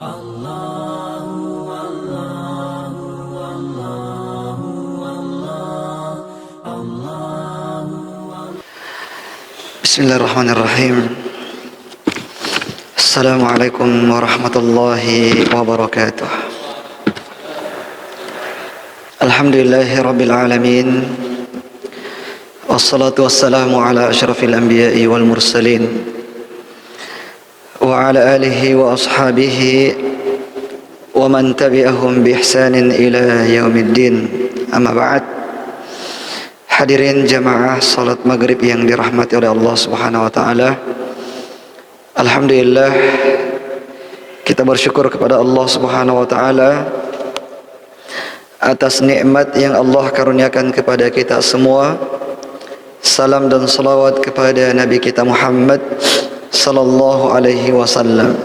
Bismillahirrahmanirrahim. Assalamualaikum warahmatullahi wabarakatuh. Alhamdulillahi rabbil alamin. Wassalatu wassalamu ala asyrafil anbiya'i wal mursalin wa ala alihi wa ashabihi wa man tabi'ahum bi ihsanin ila yaumiddin. Amma ba'd. Hadirin jamaah salat maghrib yang dirahmati oleh Allah Subhanahu wa taala. Alhamdulillah, kita bersyukur kepada Allah Subhanahu wa taala atas nikmat yang Allah karuniakan kepada kita semua. Salam dan salawat kepada Nabi kita Muhammad sallallahu alaihi wasallam.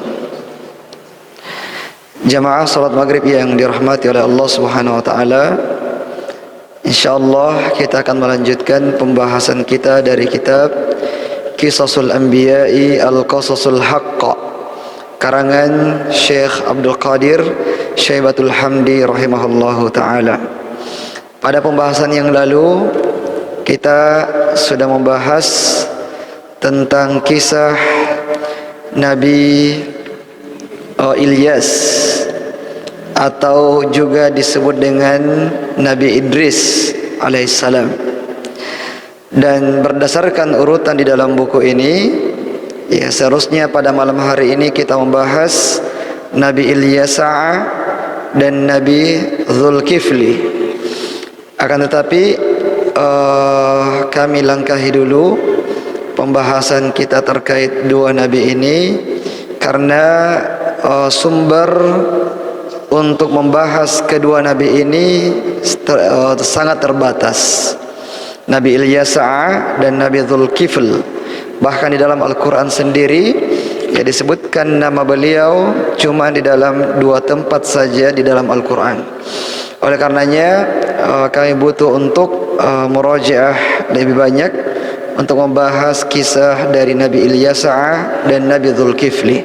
Jamaah salat maghrib yang dirahmati oleh Allah Subhanahu wa taala, InsyaAllah kita akan melanjutkan pembahasan kita dari kitab Qisasul Anbiya'i Al-Qasasul Haqqa, karangan Syekh Abdul Qadir Syaibatul Hamdi rahimahullahu ta'ala. Pada pembahasan yang lalu kita sudah membahas tentang kisah Nabi Ilyas, atau juga disebut dengan Nabi Idris alaihissalam. Dan berdasarkan urutan di dalam buku ini, ya seharusnya pada malam hari ini kita membahas Nabi Ilyasa dan Nabi Zulkifli. Akan tetapi kami langkahi dulu pembahasan kita terkait dua nabi ini, karena sumber untuk membahas kedua nabi ini sangat terbatas. Nabi Ilyasa dan Nabi Zulkifl, bahkan di dalam Al-Quran sendiri ya disebutkan nama beliau cuma di dalam dua tempat saja di dalam Al-Quran. Oleh karenanya kami butuh untuk murajaah lebih banyak untuk membahas kisah dari Nabi Ilyasa dan Nabi Zulkifli.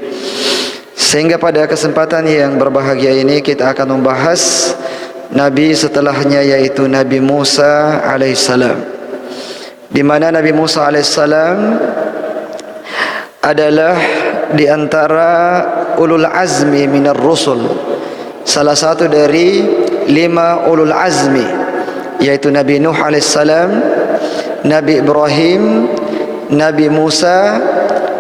Sehingga pada kesempatan yang berbahagia ini kita akan membahas Nabi setelahnya, yaitu Nabi Musa alaihissalam. Di mana Nabi Musa alaihissalam adalah di antara ulul azmi minar rusul, salah satu dari 5 ulul azmi, yaitu Nabi Nuh alaihissalam, Nabi Ibrahim, Nabi Musa,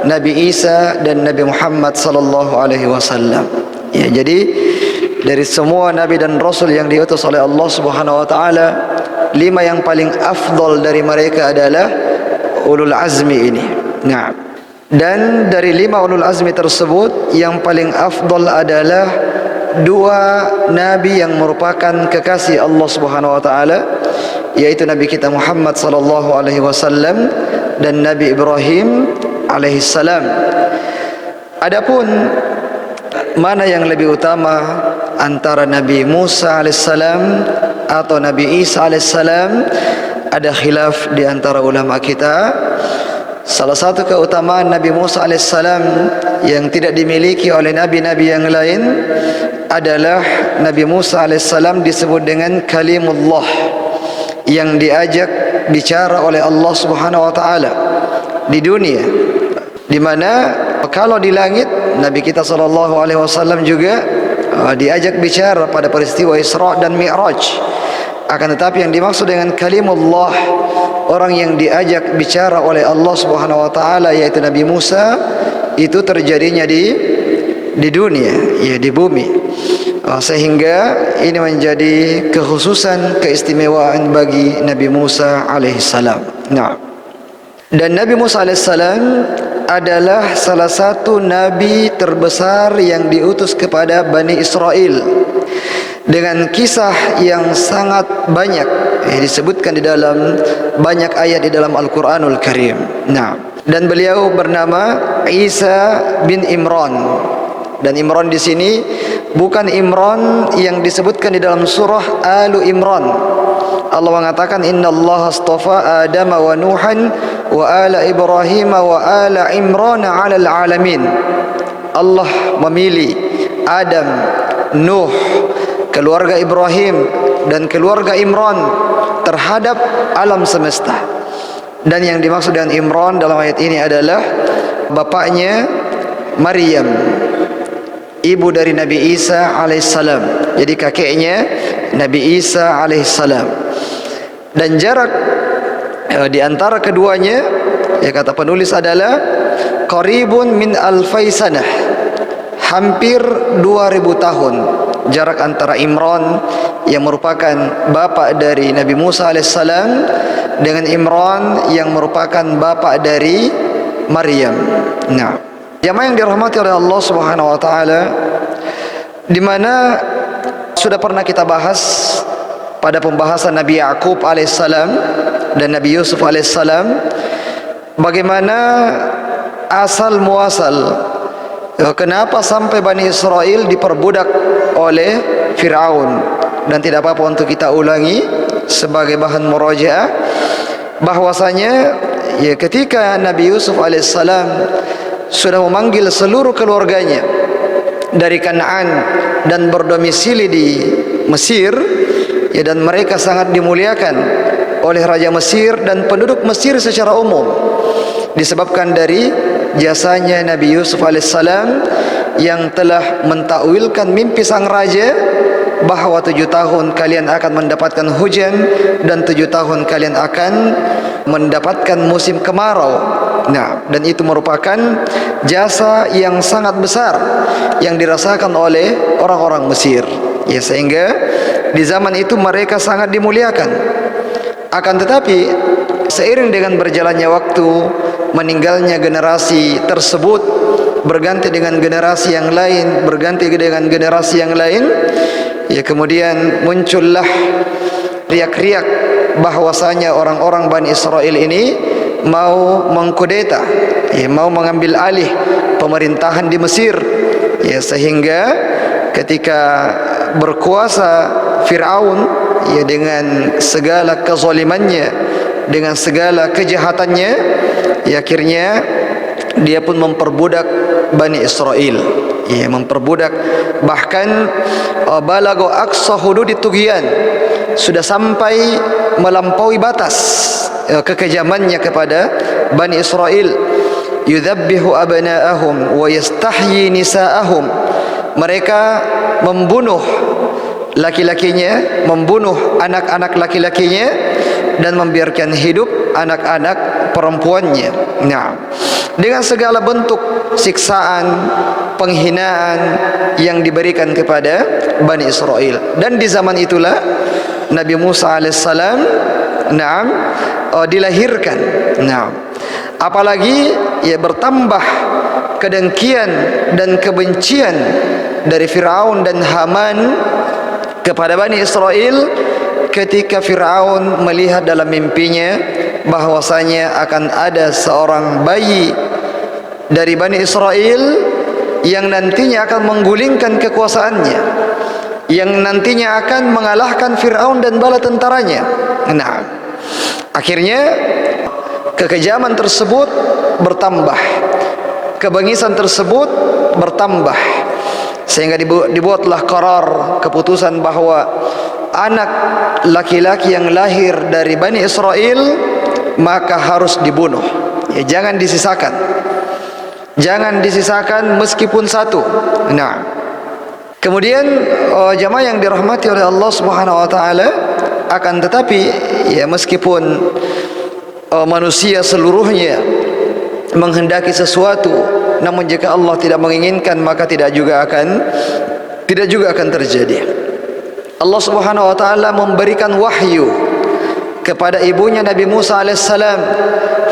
Nabi Isa dan Nabi Muhammad sallallahu alaihi wasallam. Ya, jadi dari semua nabi dan rasul yang diutus oleh Allah Subhanahu wa taala, 5 yang paling afdal dari mereka adalah ulul azmi ini. Nah, dan dari 5 ulul azmi tersebut yang paling afdal adalah 2 nabi yang merupakan kekasih Allah Subhanahu wa taala, yaitu Nabi kita Muhammad sallallahu alaihi wasallam dan Nabi Ibrahim alaihissalam. Adapun mana yang lebih utama antara Nabi Musa alaihissalam atau Nabi Isa alaihissalam, ada khilaf di antara ulama kita. Salah satu keutamaan Nabi Musa alaihissalam yang tidak dimiliki oleh nabi-nabi yang lain adalah Nabi Musa alaihissalam disebut dengan kalimullah, yang diajak bicara oleh Allah Subhanahu wa taala di dunia, di mana kalau di langit Nabi kita sallallahu alaihi wasallam juga diajak bicara pada peristiwa Isra dan Mi'raj. Akan tetapi yang dimaksud dengan kalimullah, orang yang diajak bicara oleh Allah Subhanahu wa taala, yaitu Nabi Musa, itu terjadinya di dunia, ya di bumi. Sehingga ini menjadi kekhususan, keistimewaan bagi Nabi Musa alaihissalam. Nah, dan Nabi Musa alaihissalam adalah salah satu nabi terbesar yang diutus kepada Bani Israel, dengan kisah yang sangat banyak disebutkan di dalam banyak ayat di dalam Al-Quranul Karim. Nah, dan beliau bernama Isa bin Imran. Dan Imran di sini bukan Imran yang disebutkan di dalam surah Alu Imran. Allah mengatakan innallaha astafa Adama wa Nuhan wa ala Ibrahim wa ala Imran 'alal alamin. Allah memilih Adam, Nuh, keluarga Ibrahim dan keluarga Imran terhadap alam semesta. Dan yang dimaksud dengan Imran dalam ayat ini adalah bapaknya Maryam, ibu dari Nabi Isa alaihissalam. Jadi kakeknya Nabi Isa alaihissalam. Dan jarak di antara keduanya, ya kata penulis adalah qaribun min alfai sanah, hampir 2000 tahun jarak antara Imran yang merupakan bapak dari Nabi Musa alaihissalam dengan Imran yang merupakan bapak dari Maryam. Nah, jamaah yang dirahmati oleh Allah Subhanahu wa taala, di mana sudah pernah kita bahas pada pembahasan Nabi Yakub alaihissalam dan Nabi Yusuf alaihissalam, bagaimana asal muasal kenapa sampai Bani Israel diperbudak oleh Fir'aun. Dan tidak apa-apa untuk kita ulangi sebagai bahan murajaah, bahwasanya ya ketika Nabi Yusuf alaihissalam sudah memanggil seluruh keluarganya dari Kanaan dan berdomisili di Mesir, ya, dan mereka sangat dimuliakan oleh Raja Mesir dan penduduk Mesir secara umum, disebabkan dari jasanya Nabi Yusuf alaihissalam yang telah mentakwilkan mimpi sang raja bahwa 7 tahun kalian akan mendapatkan hujan dan 7 tahun kalian akan mendapatkan musim kemarau. Nah, dan itu merupakan jasa yang sangat besar yang dirasakan oleh orang-orang Mesir, ya, sehingga di zaman itu mereka sangat dimuliakan. Akan tetapi seiring dengan berjalannya waktu, meninggalnya generasi tersebut, berganti dengan generasi yang lain, berganti dengan generasi yang lain, ya, kemudian muncullah riak-riak bahwasanya orang-orang Bani Israel ini mau mengkudeta, ya, mau mengambil alih pemerintahan di Mesir, ya, sehingga ketika berkuasa Fir'aun, ya, dengan segala kezalimannya, dengan segala kejahatannya, ya, akhirnya dia pun memperbudak Bani Israel, ya, memperbudak, bahkan balago aqsa hududi tughyan, sudah sampai melampaui batas kekejamannya kepada Bani Israel. Yudhabbihu abna'ahum wa yastahyi nisa'ahum, mereka membunuh laki-lakinya, membunuh anak-anak laki-lakinya, dan membiarkan hidup anak-anak perempuannya. Nah, dengan segala bentuk siksaan, penghinaan yang diberikan kepada Bani Israel. Dan di zaman itulah Nabi Musa alaihissalam, dilahirkan. Nah, apalagi ya bertambah kedengkian dan kebencian dari Fir'aun dan Haman kepada Bani Israel ketika Fir'aun melihat dalam mimpinya bahwasanya akan ada seorang bayi dari Bani Israel yang nantinya akan menggulingkan kekuasaannya, yang nantinya akan mengalahkan Fir'aun dan bala tentaranya. Nah, akhirnya kekejaman tersebut bertambah, kebengisan tersebut bertambah, sehingga dibuatlah qarar, keputusan bahwa anak laki-laki yang lahir dari Bani Israel maka harus dibunuh, ya, jangan disisakan, jangan disisakan meskipun satu. Nah, kemudian jamaah yang dirahmati oleh Allah Subhanahu wa taala, akan tetapi ya meskipun manusia seluruhnya menghendaki sesuatu, namun jika Allah tidak menginginkan maka tidak juga akan terjadi. Allah Subhanahu wa taala memberikan wahyu kepada ibunya Nabi Musa alaihissalam.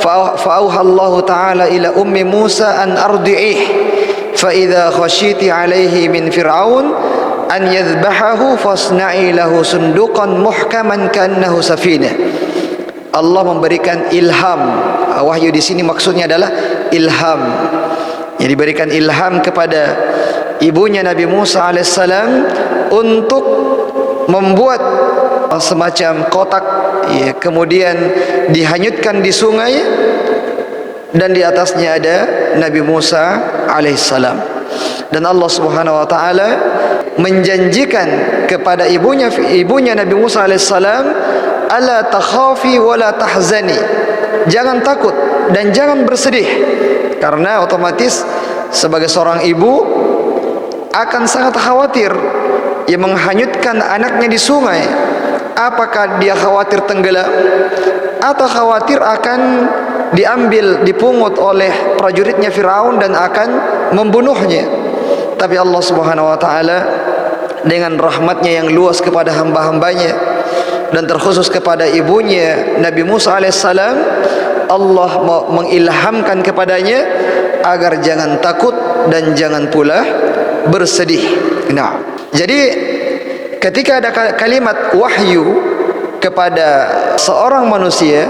Fa'auha Allah taala ila ummi Musa an ardi'ih fa idza khashiti alaihi min fir'aun an yadhbahahu fasna'i lahu sunduqan muhkaman ka'annahu safinah. Allah memberikan ilham. Wahyu di sini maksudnya adalah ilham. Yang diberikan ilham kepada ibunya Nabi Musa alaihissalam untuk membuat semacam kotak, ya, kemudian dihanyutkan di sungai dan di atasnya ada Nabi Musa alaihissalam. Dan Allah Subhanahu wa taala menjanjikan kepada ibunya Nabi Musa alaihissalam, ala takhafi wa la tahzani, jangan takut dan jangan bersedih. Karena otomatis sebagai seorang ibu akan sangat khawatir yang menghanyutkan anaknya di sungai. Apakah dia khawatir tenggelam atau khawatir akan diambil, dipungut oleh prajuritnya Firaun dan akan membunuhnya? Tapi Allah Subhanahu wa taala dengan rahmatnya yang luas kepada hamba-hambanya dan terkhusus kepada ibunya Nabi Musa alaihissalam, Allah mengilhamkan kepadanya agar jangan takut dan jangan pula bersedih. Nah, jadi ketika ada kalimat wahyu kepada seorang manusia,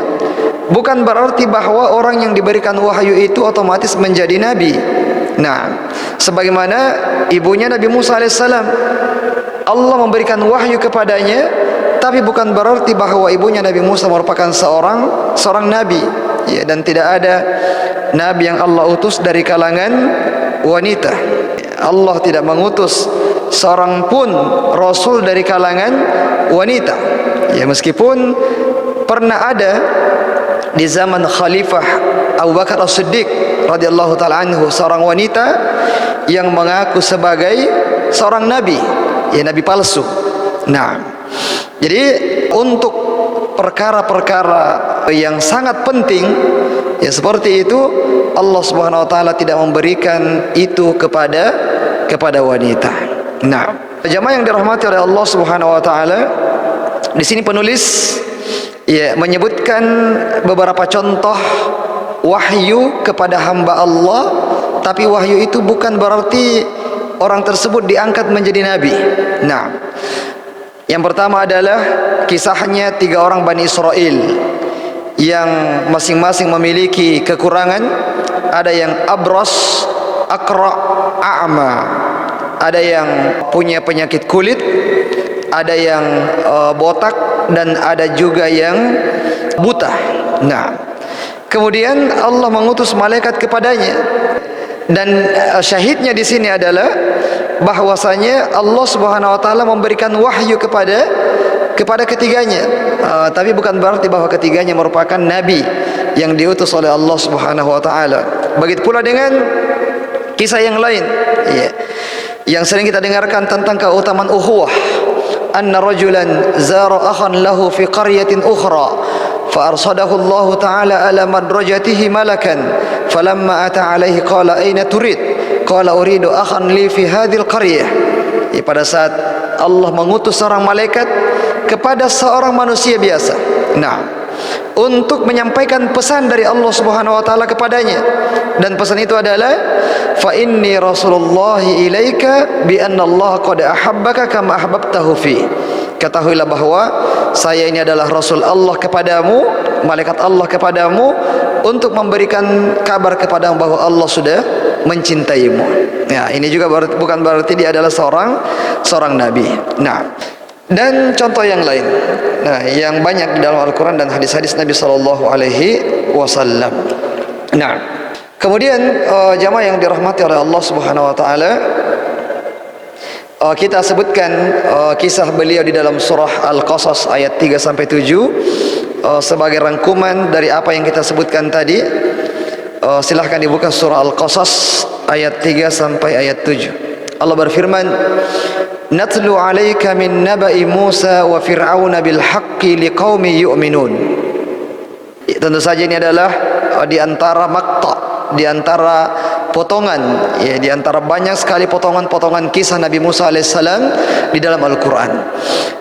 bukan berarti bahwa orang yang diberikan wahyu itu otomatis menjadi nabi. Nah, sebagaimana ibunya Nabi Musa alaihissalam, Allah memberikan wahyu kepadanya, tapi bukan berarti bahwa ibunya Nabi Musa merupakan seorang nabi. Ya, dan tidak ada nabi yang Allah utus dari kalangan wanita. Allah tidak mengutus seorang pun rasul dari kalangan wanita. Ya, meskipun pernah ada di zaman Khalifah Abu Bakar As-Siddiq radhiyallahu taala anhu seorang wanita yang mengaku sebagai seorang nabi, ya, nabi palsu. Nah, jadi untuk perkara-perkara yang sangat penting ya seperti itu, Allah Subhanahu wa taala tidak memberikan itu kepada wanita. Nah, jamaah yang dirahmati oleh Allah Subhanahu wa taala, di sini penulis ya menyebutkan beberapa contoh wahyu kepada hamba Allah, tapi wahyu itu bukan berarti orang tersebut diangkat menjadi nabi. Nah, yang pertama adalah kisahnya 3 orang Bani Israel yang masing-masing memiliki kekurangan. Ada yang abros, akra, a'ma. Ada yang punya penyakit kulit, ada yang botak, dan ada juga yang buta. Nah, kemudian Allah mengutus malaikat kepadanya, dan syahidnya di sini adalah bahwasanya Allah Subhanahu wa taala memberikan wahyu kepada ketiganya. Tapi bukan berarti bahwa ketiganya merupakan nabi yang diutus oleh Allah Subhanahu wa taala. Begitu pula dengan kisah yang lain, ya, yang sering kita dengarkan tentang keutamaan ukhuwah. Anna rajulan zara akhan lahu fi qaryatin ukhra fa arsadahu Allah taala ala madrajatihi malakan falamma ata alaihi qala aina turid qala uridu akhan li fi hadhil qaryah. Pada saat Allah mengutus seorang malaikat kepada seorang manusia biasa, nah, untuk menyampaikan pesan dari Allah Subhanahu wa taala kepadanya, dan pesan itu adalah fa inni rasulullah ilaika bi anna Allah qad ahabbaka kama ahbabtahu fi. Ketahuilah bahwa saya ini adalah rasul Allah kepadamu, malaikat Allah kepadamu, untuk memberikan kabar kepadamu bahwa Allah sudah mencintaimu. Ya, ini juga bukan berarti dia adalah seorang nabi. Nah, dan contoh yang lain, nah, yang banyak di dalam Al-Quran dan hadis-hadis Nabi Sallallahu Alaihi Wasallam. Nah, kemudian jamaah yang dirahmati oleh Allah Subhanahu Wa Taala, kita sebutkan kisah beliau di dalam surah Al-Qasas ayat 3-7 sebagai rangkuman dari apa yang kita sebutkan tadi. Silahkan dibuka surah Al-Qasas ayat 3 sampai ayat 7. Allah berfirman, natlu alaika min naba'i Musa wa fir'auna bil haqqi liqaumi yu'minun. Tentu saja ini adalah di antara maqta', di antara potongan, ya, di antara banyak sekali potongan-potongan kisah Nabi Musa alaihissalam di dalam Al-Quran.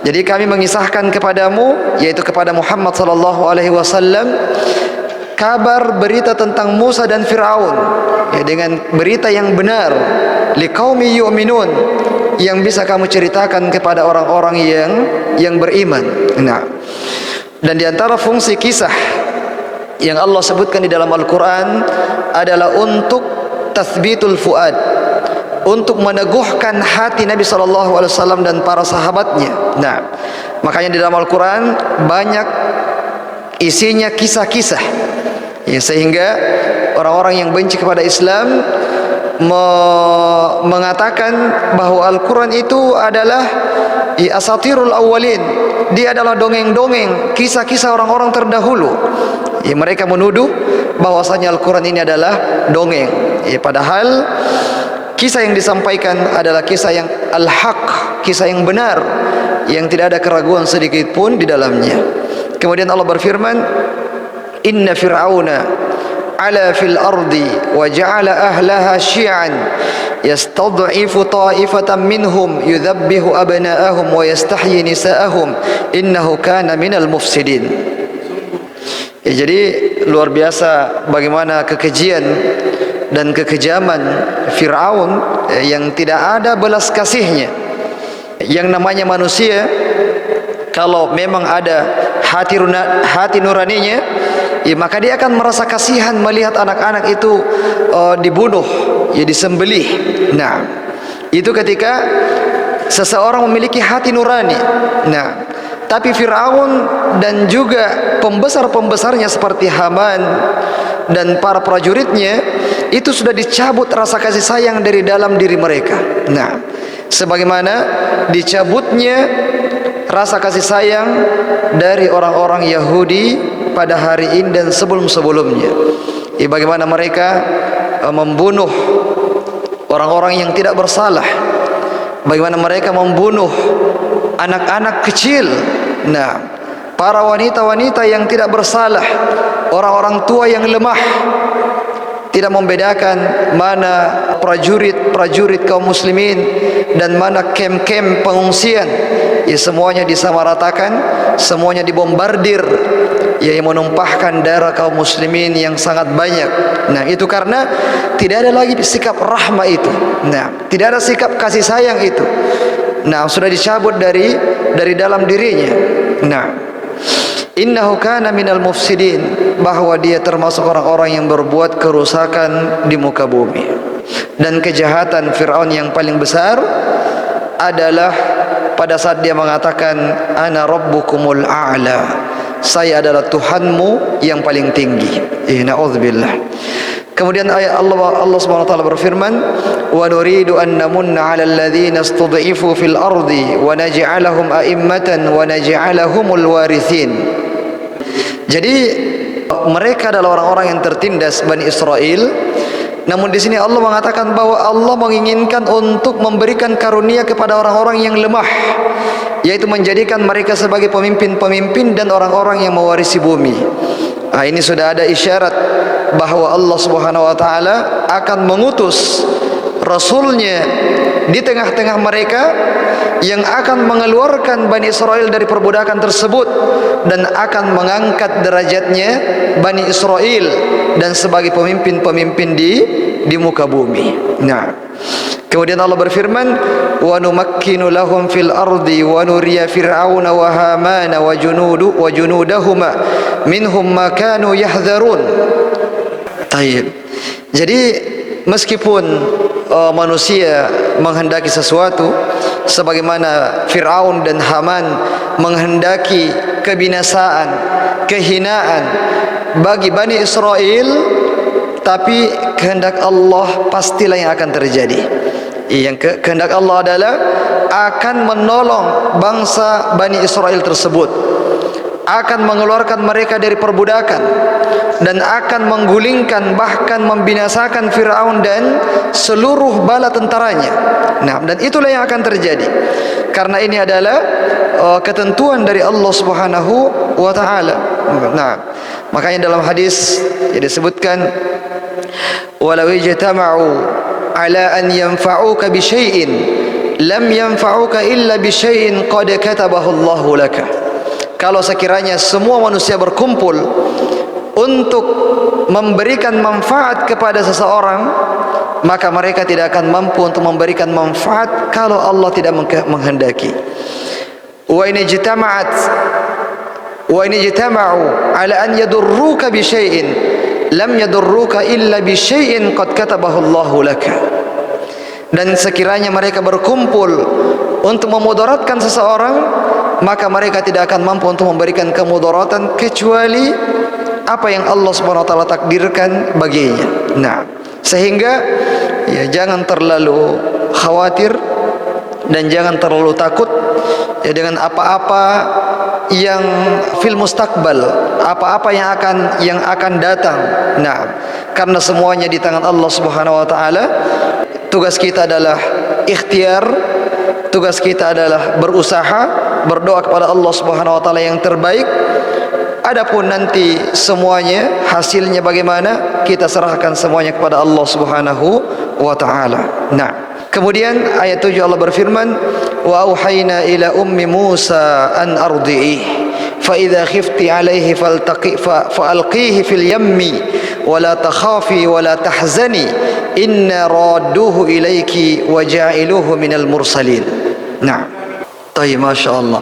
Jadi kami mengisahkan kepadamu, yaitu kepada Muhammad sallallahu alaihi wasallam, kabar berita tentang Musa dan Fir'aun, ya, dengan berita yang benar, liqaumi yu'minun, yang bisa kamu ceritakan kepada orang-orang yang beriman. Nah, dan di antara fungsi kisah yang Allah sebutkan di dalam Al-Quran adalah untuk tathbitul fuad, untuk meneguhkan hati Nabi SAW dan para sahabatnya. Nah, makanya di dalam Al-Quran banyak isinya kisah-kisah, ya, sehingga orang-orang yang benci kepada Islam mengatakan bahwa Al-Quran itu adalah asatirul awwalin. Dia adalah dongeng-dongeng, kisah-kisah orang-orang terdahulu. Mereka menuduh bahwasanya Al-Quran ini adalah dongeng. Padahal kisah yang disampaikan adalah kisah yang al-haq, kisah yang benar, yang tidak ada keraguan sedikit pun di dalamnya. Kemudian Allah berfirman, Inna fir'auna ala fil ardi wa ja'ala ahlaha syi'an yastad'ifu ta'ifatan minhum yudhabbihu abna'ahum wa yastahyi nisa'ahum innahu kana minal mufsidin. Jadi luar biasa bagaimana kekejian dan kekejaman Fir'aun yang tidak ada belas kasihnya. Yang namanya manusia, kalau memang ada hati nuraninya, maka dia akan merasa kasihan melihat anak-anak itu dibunuh, disembelih. Nah, itu ketika seseorang memiliki hati nurani. Nah, tapi Fir'aun dan juga pembesar-pembesarnya seperti Haman dan para prajuritnya, itu sudah dicabut rasa kasih sayang dari dalam diri mereka. Nah, sebagaimana dicabutnya rasa kasih sayang dari orang-orang Yahudi pada hari ini dan sebelum-sebelumnya. Bagaimana mereka membunuh orang-orang yang tidak bersalah. Bagaimana mereka membunuh anak-anak kecil. Nah, para wanita-wanita yang tidak bersalah, orang-orang tua yang lemah, tidak membedakan mana prajurit kaum muslimin dan mana kem-kem pengungsian. Semuanya disamaratakan, semuanya dibombardir, yang menumpahkan darah kaum muslimin yang sangat banyak. Nah, itu karena tidak ada lagi sikap rahmah itu. Nah, tidak ada sikap kasih sayang itu. Nah, sudah dicabut dari dalam dirinya. Nah, innahu kana minal mufsidin, bahwa dia termasuk orang-orang yang berbuat kerusakan di muka bumi. Dan kejahatan Fir'aun yang paling besar adalah pada saat dia mengatakan ana rabbukumul a'la, saya adalah Tuhanmu yang paling tinggi. Na'udzubillah. Kemudian ayat Allah Subhanahu wa taala berfirman, wa nuridu an namunna 'alal ladzina istud'ifu fil ardi wa naj'alahum a'immatan wa naj'alahumul warithin. Jadi mereka adalah orang-orang yang tertindas Bani Israel. Namun di sini Allah mengatakan bahwa Allah menginginkan untuk memberikan karunia kepada orang-orang yang lemah, yaitu menjadikan mereka sebagai pemimpin-pemimpin dan orang-orang yang mewarisi bumi. Ini sudah ada isyarat bahwa Allah Subhanahu wa taala akan mengutus Rasulnya di tengah-tengah mereka yang akan mengeluarkan Bani Israel dari perbudakan tersebut dan akan mengangkat derajatnya Bani Israel dan sebagai pemimpin-pemimpin di muka bumi. Nah, kemudian Allah berfirman, wa numakkinu lahum fil ardi wa nuriya fir'auna wa hamana wa junudahuma minhum ma kanu yahdharun. Taib. Jadi meskipun manusia menghendaki sesuatu, sebagaimana Fir'aun dan Haman menghendaki kebinasaan, kehinaan bagi Bani Israel, tapi kehendak Allah pastilah yang akan terjadi. Yang kehendak Allah adalah akan menolong bangsa Bani Israel tersebut, akan mengeluarkan mereka dari perbudakan, dan akan menggulingkan bahkan membinasakan Fir'aun dan seluruh bala tentaranya. Nah, dan itulah yang akan terjadi, karena ini adalah ketentuan dari Allah Subhanahu wa taala. Nah, makanya dalam hadis disebutkan, walau ijtama'u ala an yanfa'uka bi syai'in lam yanfa'uka illa bi syai'in qad katabahu Allahu laka. Kalau sekiranya semua manusia berkumpul untuk memberikan manfaat kepada seseorang, maka mereka tidak akan mampu untuk memberikan manfaat kalau Allah tidak menghendaki. Wa in ijtama'u ala an yadurruka bi syai'in lam yadurruka illa bi syai'in qad katabahu Allahu laka. Dan sekiranya mereka berkumpul untuk memudaratkan seseorang, maka mereka tidak akan mampu untuk memberikan kemudaratan kecuali apa yang Allah Subhanahu wa taala takdirkan baginya. Nah, sehingga ya jangan terlalu khawatir dan jangan terlalu takut ya dengan apa-apa yang fil mustaqbal, apa-apa yang akan datang. Nah, karena semuanya di tangan Allah Subhanahu wa taala. Tugas kita adalah ikhtiar, tugas kita adalah berusaha, berdoa kepada Allah Subhanahu wa taala yang terbaik. Adapun nanti semuanya hasilnya bagaimana, kita serahkan semuanya kepada Allah Subhanahu wa taala. Nah, kemudian ayat 7 Allah berfirman, wa auhayna ila ummi Musa an ardi'i fa idza khifti alaihi falqihi fil yammi wa la takhafi wa la tahzani inna radduhu ilaiki wa ja'iluhu minal mursalin. Nah, tayyib, masyaallah.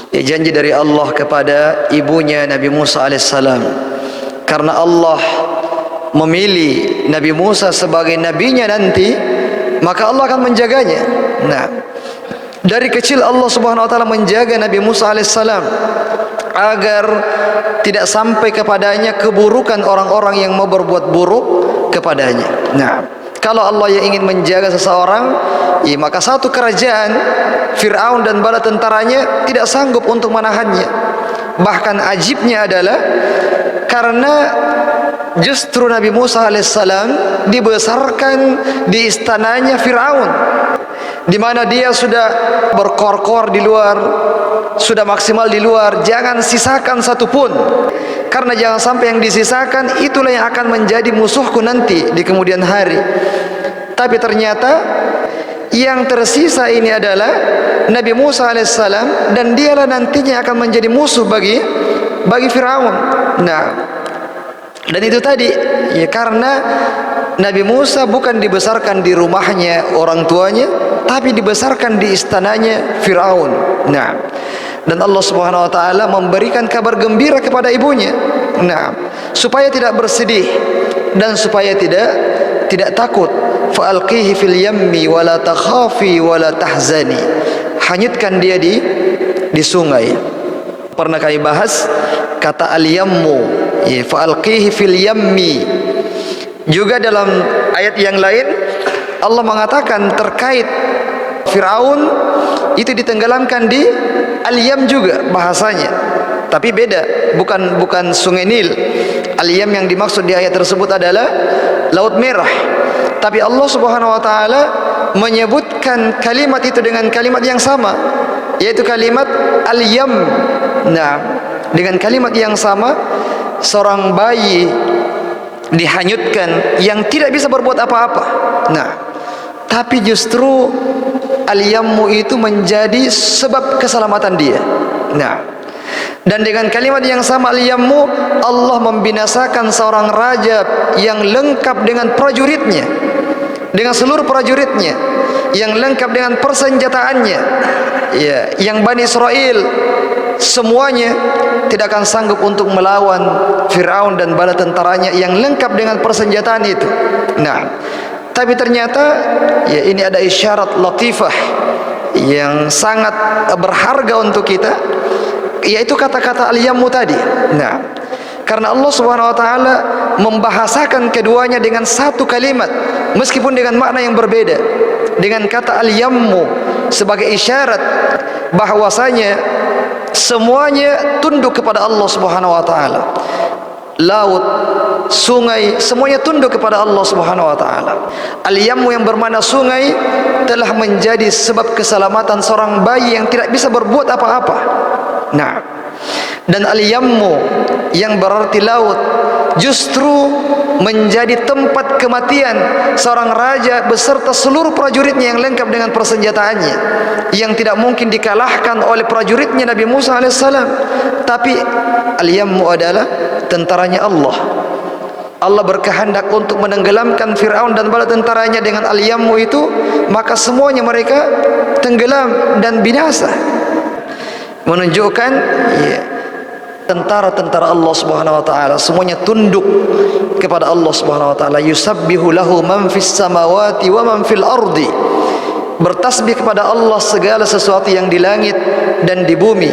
Ya, janji dari Allah kepada ibunya Nabi Musa alaihissalam, karena Allah memilih Nabi Musa sebagai nabinya nanti, maka Allah akan menjaganya. Nah, dari kecil Allah Subhanahu wa taala menjaga Nabi Musa alaihissalam agar tidak sampai kepadanya keburukan orang-orang yang mau berbuat buruk kepadanya. Nah, kalau Allah yang ingin menjaga seseorang, ya, maka satu kerajaan Fir'aun dan bala tentaranya tidak sanggup untuk menahannya. Bahkan ajibnya adalah karena justru Nabi Musa alaihissalam dibesarkan di istananya Fir'aun, di mana dia sudah berkor-kor di luar, sudah maksimal di luar, jangan sisakan satupun, karena jangan sampai yang disisakan itulah yang akan menjadi musuhku nanti di kemudian hari. Tapi ternyata yang tersisa ini adalah Nabi Musa alaihissalam, dan dialah nantinya akan menjadi musuh bagi Fir'aun. Nah, dan itu tadi ya, karena Nabi Musa bukan dibesarkan di rumahnya orang tuanya, tapi dibesarkan di istananya Fir'aun. Nah, dan Allah Subhanahu wa taala memberikan kabar gembira kepada ibunya. Nah, supaya tidak bersedih dan supaya tidak takut. Fa'alqihi fil yammi wa la takhafi wa la tahzani. Hanyutkan dia di sungai. Pernah kami bahas kata al-yammu, ya, fa'alqihi fil yammi. Juga dalam ayat yang lain Allah mengatakan terkait Fir'aun itu ditenggelamkan di Al-Yam juga bahasanya, tapi beda, bukan Sungai Nil. Al-Yam yang dimaksud di ayat tersebut adalah Laut Merah. Tapi Allah Subhanahu wa taala menyebutkan kalimat itu dengan kalimat yang sama, yaitu kalimat Al-Yam. Nah, dengan kalimat yang sama seorang bayi dihanyutkan yang tidak bisa berbuat apa-apa. Nah, tapi justru Al-Yammu itu menjadi sebab keselamatan dia. Nah, dan dengan kalimat yang sama Al-Yammu, Allah membinasakan seorang raja yang lengkap dengan prajuritnya, dengan seluruh prajuritnya, yang lengkap dengan persenjataannya, ya, yang Bani Israel semuanya tidak akan sanggup untuk melawan Fir'aun dan bala tentaranya yang lengkap dengan persenjataan itu. Nah, tapi ternyata ya, ini ada isyarat latifah yang sangat berharga untuk kita, yaitu kata-kata Al-Yammu tadi. Nah, karena Allah Subhanahu wa taala membahasakan keduanya dengan satu kalimat meskipun dengan makna yang berbeda, dengan kata Al-Yammu sebagai isyarat bahwasanya semuanya tunduk kepada Allah Subhanahu wa taala. Laut, sungai, semuanya tunduk kepada Allah Subhanahu wa taala. Al-Yammu yang bermakna sungai telah menjadi sebab keselamatan seorang bayi yang tidak bisa berbuat apa-apa. Nah, dan Al-Yammu yang berarti laut justru menjadi tempat kematian seorang raja beserta seluruh prajuritnya yang lengkap dengan persenjataannya, yang tidak mungkin dikalahkan oleh prajuritnya Nabi Musa alaihissalam. Tapi Al-Yammu adalah tentaranya Allah. Allah berkehendak untuk menenggelamkan Fir'aun dan bala tentaranya dengan Al-Yammu itu, maka semuanya mereka tenggelam dan binasa. Menunjukkan ya, tentara-tentara Allah Subhanahu wa taala semuanya tunduk kepada Allah Subhanahu wa taala. Yusabbihu lahu man fis samawati wa man fil ardi. Bertasbih kepada Allah segala sesuatu yang di langit dan di bumi.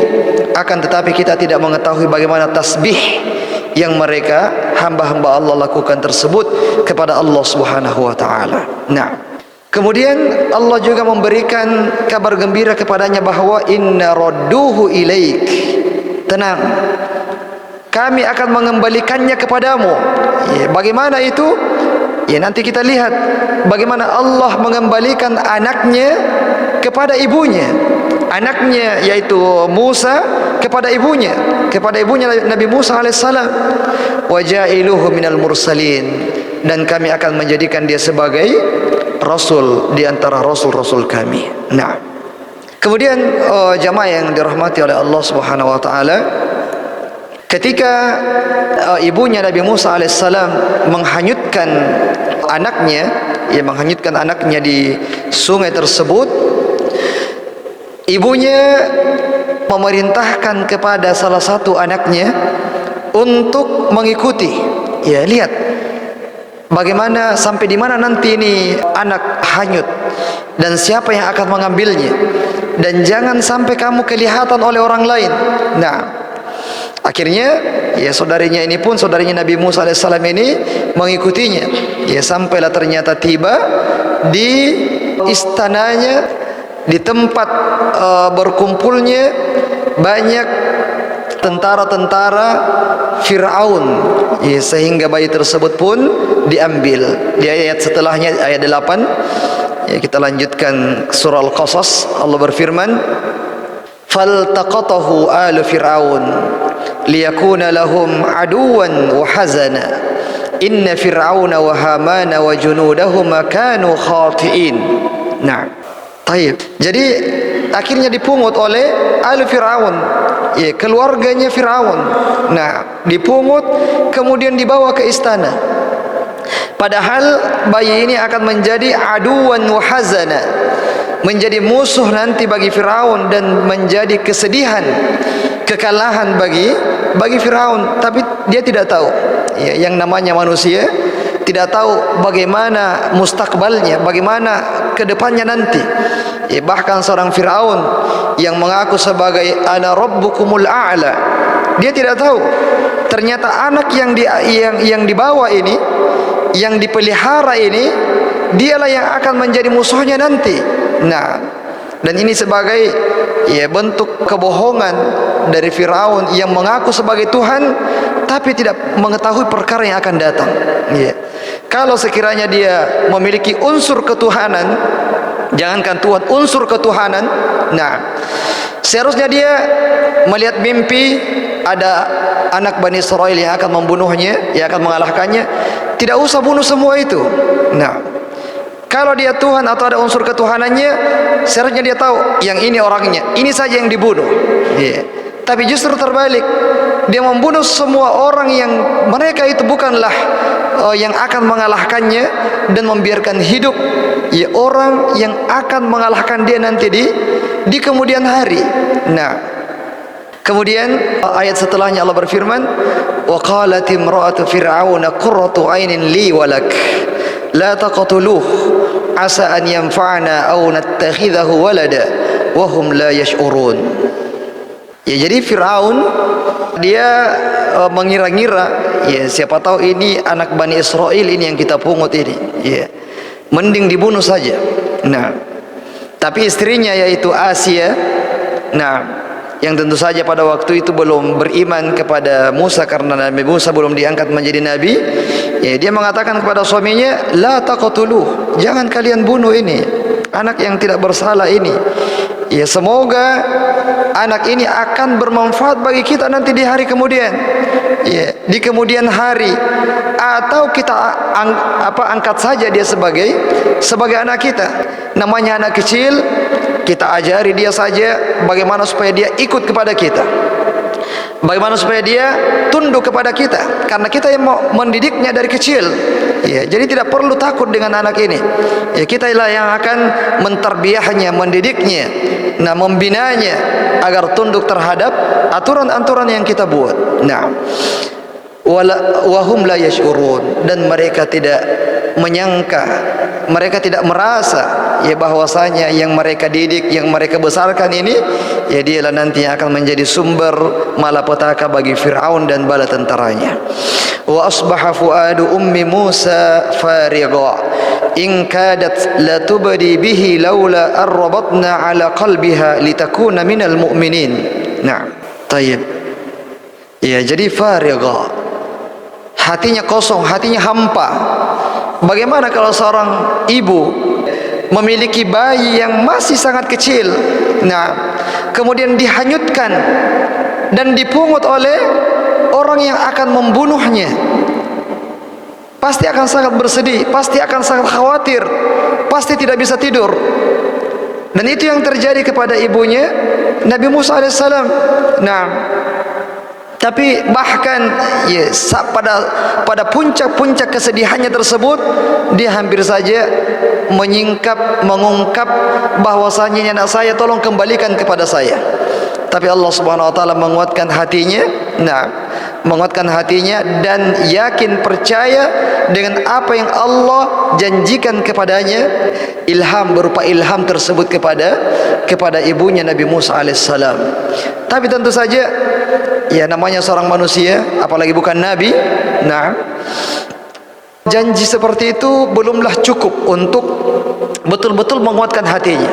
Akan tetapi kita tidak mengetahui bagaimana tasbih yang mereka hamba-hamba Allah lakukan tersebut kepada Allah Subhanahu wa taala. Nah, kemudian Allah juga memberikan kabar gembira kepadanya bahwa inna radduhu ilaik. Tenang, kami akan mengembalikannya kepadamu. Ya, bagaimana itu? Ya, nanti kita lihat bagaimana Allah mengembalikan anaknya kepada ibunya. Anaknya yaitu Musa kepada ibunya Nabi Musa alaihissalam. Wa ja'iluhu minal mursalin, dan kami akan menjadikan dia sebagai rasul di antara rasul-rasul kami. Nah, kemudian jamaah yang dirahmati oleh Allah Subhanahu wa taala, ketika ibunya Nabi Musa alaihissalam menghanyutkan anaknya di sungai tersebut, ibunya memerintahkan kepada salah satu anaknya untuk mengikuti. Ya, lihat bagaimana sampai di mana nanti ini anak hanyut dan siapa yang akan mengambilnya, dan jangan sampai kamu kelihatan oleh orang lain. Nah, akhirnya ya saudarinya Nabi Musa alaihissalam ini mengikutinya. Ya, sampailah ternyata tiba di istananya, di tempat berkumpulnya banyak tentara-tentara Fir'aun. Ya, sehingga bayi tersebut pun diambil. Di ayat setelahnya, ayat 8, ya, kita lanjutkan surah Al-Qasas. Allah berfirman, faltaqatahu alu fir'aun liyakuna lahum aduwan wa hazana inna fir'auna wa hamana wa junudahuma kanu khati'in. Nah, taib. Jadi akhirnya dipungut oleh alu Fir'aun, ya, keluarganya Fir'aun. Nah, dipungut kemudian dibawa ke istana. Padahal bayi ini akan menjadi aduwan wa hazana, menjadi musuh nanti bagi Fir'aun dan menjadi kesedihan, kekalahan bagi Fir'aun. Tapi dia tidak tahu, ya, yang namanya manusia tidak tahu bagaimana mustakbalnya, bagaimana kedepannya nanti. Ya, bahkan seorang Fir'aun yang mengaku sebagai ana rabbukumul a'la, dia tidak tahu ternyata anak yang dibawa ini, yang dipelihara ini, dialah yang akan menjadi musuhnya nanti. Nah, dan ini sebagai ya bentuk kebohongan dari Fir'aun yang mengaku sebagai Tuhan tapi tidak mengetahui perkara yang akan datang. Ya. Kalau sekiranya dia memiliki unsur ketuhanan, jangankan Tuhan, unsur ketuhanan, nah, seharusnya dia melihat mimpi ada anak Bani Israel yang akan membunuhnya, yang akan mengalahkannya. Tidak usah bunuh semua itu. Nah, kalau dia Tuhan atau ada unsur ketuhanannya, seharusnya dia tahu yang ini orangnya, ini saja yang dibunuh. Yeah. Tapi justru terbalik, dia membunuh semua orang yang mereka itu bukanlah yang akan mengalahkannya, dan membiarkan hidup ya orang yang akan mengalahkan dia nanti di kemudian hari. Nah, kemudian ayat setelahnya Allah berfirman, wa qalat imra'atu fir'auna qurratu 'ainin li wa lak la taqtuluh asa an yanfa'ana aw nattakhidahu walada wa hum la yash'urun. Ya, jadi Fir'aun dia mengira-ngira, ya, siapa tahu ini anak Bani Israel ini yang kita pungut ini, ya, mending dibunuh saja. Nah, tapi istrinya yaitu Asia, nah, yang tentu saja pada waktu itu belum beriman kepada Musa karena Nabi Musa belum diangkat menjadi nabi, ya, dia mengatakan kepada suaminya, la taqtuluh, jangan kalian bunuh ini anak yang tidak bersalah ini. Ya, semoga anak ini akan bermanfaat bagi kita nanti di hari kemudian, ya, di kemudian hari, atau kita angkat saja dia sebagai anak kita. Namanya anak kecil, kita ajari dia saja bagaimana supaya dia ikut kepada kita, bagaimana supaya dia tunduk kepada kita, karena kita yang mau mendidiknya dari kecil. Ya, jadi tidak perlu takut dengan anak ini. Ya, kita lah yang akan mentarbiyahnya, mendidiknya, nah, membinanya agar tunduk terhadap aturan-aturan yang kita buat. Nah, wahum la yash'urun, dan mereka tidak menyangka, mereka tidak merasa ya bahwasanya yang mereka didik, yang mereka besarkan ini ya dialah nanti yang akan menjadi sumber malapetaka bagi Fir'aun dan bala tentaranya. Wa asbaha fuadu ummi Musa farigha in kadat la tubdi bihi laula arrabatna ala qalbiha litakuna minal mu'minin. Nah, tayyib. Ya, jadi farigha, hatinya kosong, hatinya hampa. Bagaimana kalau seorang ibu memiliki bayi yang masih sangat kecil, nah, kemudian dihanyutkan dan dipungut oleh orang yang akan membunuhnya? Pasti akan sangat bersedih, pasti akan sangat khawatir, pasti tidak bisa tidur. Dan itu yang terjadi kepada ibunya Nabi Musa alaihissalam. Nah, tapi bahkan ya, pada puncak-puncak kesedihannya tersebut, dia hampir saja mengungkap bahwasanya anak saya tolong kembalikan kepada saya. Tapi Allah Subhanahu wa taala menguatkan hatinya. Nah, menguatkan hatinya dan yakin percaya dengan apa yang Allah janjikan kepadanya. Ilham, berupa ilham tersebut kepada ibunya Nabi Musa alaihissalam. Tapi tentu saja ya namanya seorang manusia, apalagi bukan nabi. Nah, janji seperti itu belumlah cukup untuk betul-betul menguatkan hatinya.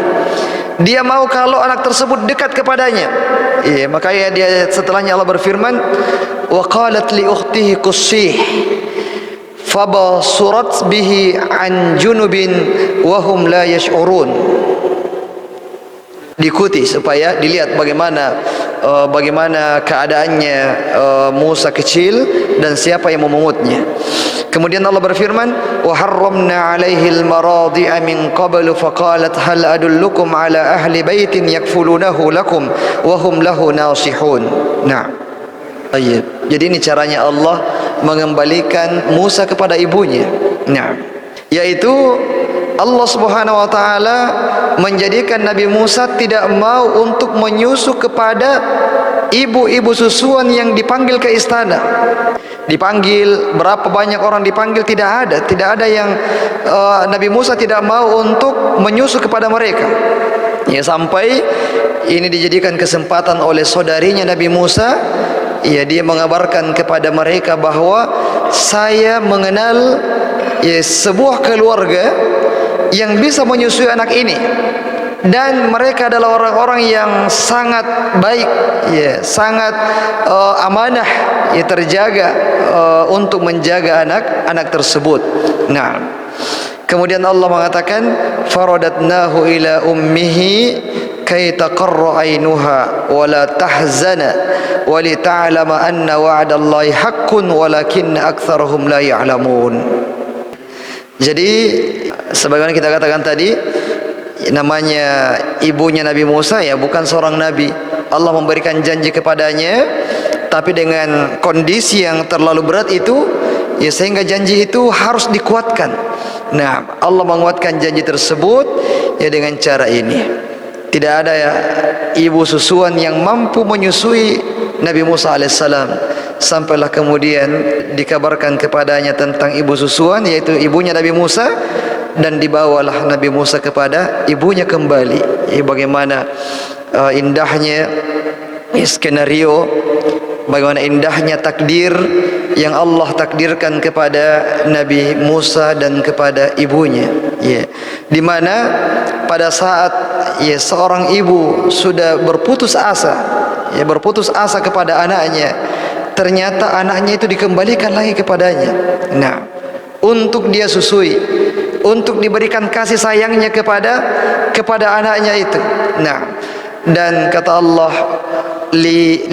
Dia mau kalau anak tersebut dekat kepadanya. Iya, makanya dia setelahnya Allah berfirman, wa qalat li ukhtihi qussih fabasurat bihi an junubin wa hum la yash'urun. Diikuti supaya dilihat bagaimana keadaannya Musa kecil dan siapa yang memungutnya. Kemudian Allah berfirman, wa harramna 'alaihi al-maradi'a min qablu faqalat hal adullukum 'ala ahli baitin yakfulunahu lakum wa hum lahu nasihun. Nah, jadi ini caranya Allah mengembalikan Musa kepada ibunya. Nah, yaitu Allah Subhanahu wa taala menjadikan Nabi Musa tidak mau untuk menyusu kepada ibu-ibu susuan yang dipanggil ke istana. Dipanggil, berapa banyak orang dipanggil, tidak ada yang Nabi Musa tidak mau untuk menyusu kepada mereka. Ya, sampai ini dijadikan kesempatan oleh saudarinya Nabi Musa. Ya, dia mengabarkan kepada mereka bahwa saya mengenal ya, sebuah keluarga yang bisa menyusui anak ini, dan mereka adalah orang-orang yang sangat baik, ya, sangat amanah, ya, terjaga untuk menjaga anak-anak tersebut. Nah, kemudian Allah mengatakan, faradatnahu ila ummihi kay taqarra ainuha wa la tahzana wa li ta'lama anna wa'dallahi haqqun walakinna aktsarahum la ya'lamun. Jadi sebagaimana kita katakan tadi, namanya ibunya Nabi Musa ya bukan seorang nabi. Allah memberikan janji kepadanya, tapi dengan kondisi yang terlalu berat itu ya, sehingga janji itu harus dikuatkan. Nah, Allah menguatkan janji tersebut ya dengan cara ini. Tidak ada ya ibu susuan yang mampu menyusui Nabi Musa alaihissalam. Sampailah kemudian dikabarkan kepadanya tentang ibu susuan, yaitu ibunya Nabi Musa, dan dibawalah Nabi Musa kepada ibunya kembali. Bagaimana indahnya skenario, bagaimana indahnya takdir yang Allah takdirkan kepada Nabi Musa dan kepada ibunya. Ya, di mana pada saat ya seorang ibu sudah berputus asa, ya berputus asa kepada anaknya, ternyata anaknya itu dikembalikan lagi kepadanya. Nah, untuk dia susui, untuk diberikan kasih sayangnya kepada anaknya itu. Nah, dan kata Allah, li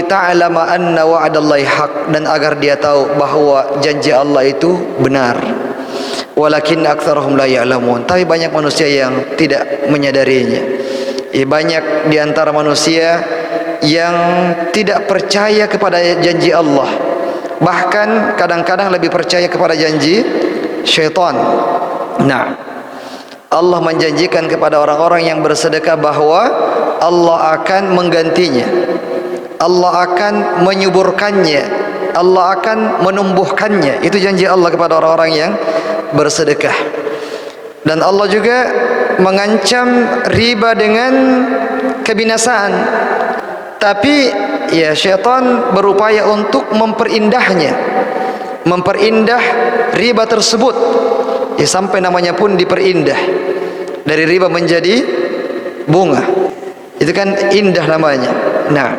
ta'lama anna wa'dallahi haq, dan agar dia tahu bahwa janji Allah itu benar. Walakin aktsarahum la ya'lamun, tapi banyak manusia yang tidak menyadarinya. Banyak di antara manusia yang tidak percaya kepada janji Allah, bahkan kadang-kadang lebih percaya kepada janji syaitan. Nah, Allah menjanjikan kepada orang-orang yang bersedekah bahwa Allah akan menggantinya, Allah akan menyuburkannya, Allah akan menumbuhkannya. Itu janji Allah kepada orang-orang yang bersedekah. Dan Allah juga mengancam riba dengan kebinasaan. Tapi ya syaitan berupaya untuk memperindahnya, memperindah riba tersebut. Ya, sampai namanya pun diperindah. Dari riba menjadi bunga. Itu kan indah namanya. Nah,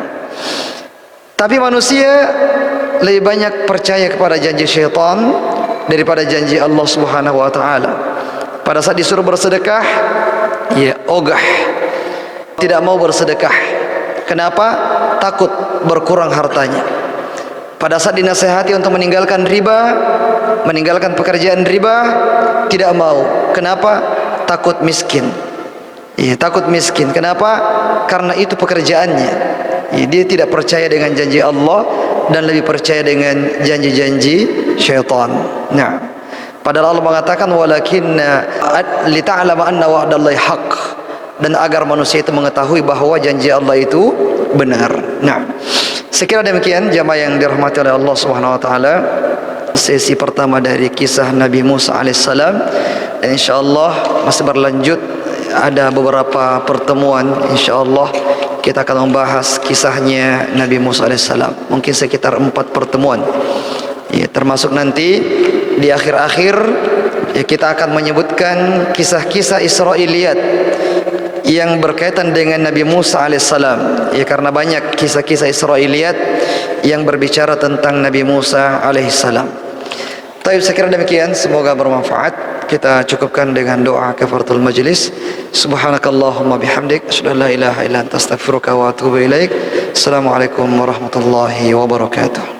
tapi manusia lebih banyak percaya kepada janji syaitan daripada janji Allah Subhanahu wa taala. Pada saat disuruh bersedekah, ya ogah, tidak mau bersedekah. Kenapa? Takut berkurang hartanya. Pada saat dinasihati untuk meninggalkan riba, meninggalkan pekerjaan riba, tidak mau. Kenapa? Takut miskin. Ya, takut miskin. Kenapa? Karena itu pekerjaannya. Ya, dia tidak percaya dengan janji Allah dan lebih percaya dengan janji-janji syaitan. Nah, padahal Allah mengatakan walakinna lita'lama anna wa'dallahi haqq, dan agar manusia itu mengetahui bahwa janji Allah itu benar. Nah, sekira demikian jamaah yang dirahmati oleh Allah Subhanahu wa taala, sesi pertama dari kisah Nabi Musa alaihissalam, dan insyaallah masih berlanjut, ada beberapa pertemuan insyaallah kita akan membahas kisahnya Nabi Musa alaihissalam, mungkin sekitar 4 pertemuan. Ya, termasuk nanti di akhir-akhir ya, kita akan menyebutkan kisah-kisah Israiliyat yang berkaitan dengan Nabi Musa alaihissalam. Ya, karena banyak kisah-kisah Israiliyat yang berbicara tentang Nabi Musa alaihissalam. Baik, saya kira demikian, semoga bermanfaat. Kita cukupkan dengan doa kafaratul majlis. Subhanakallahumma bihamdik, asyhadu an la ilaha illa anta, astaghfiruka wa atubu ilaik. Assalamualaikum warahmatullahi wabarakatuh.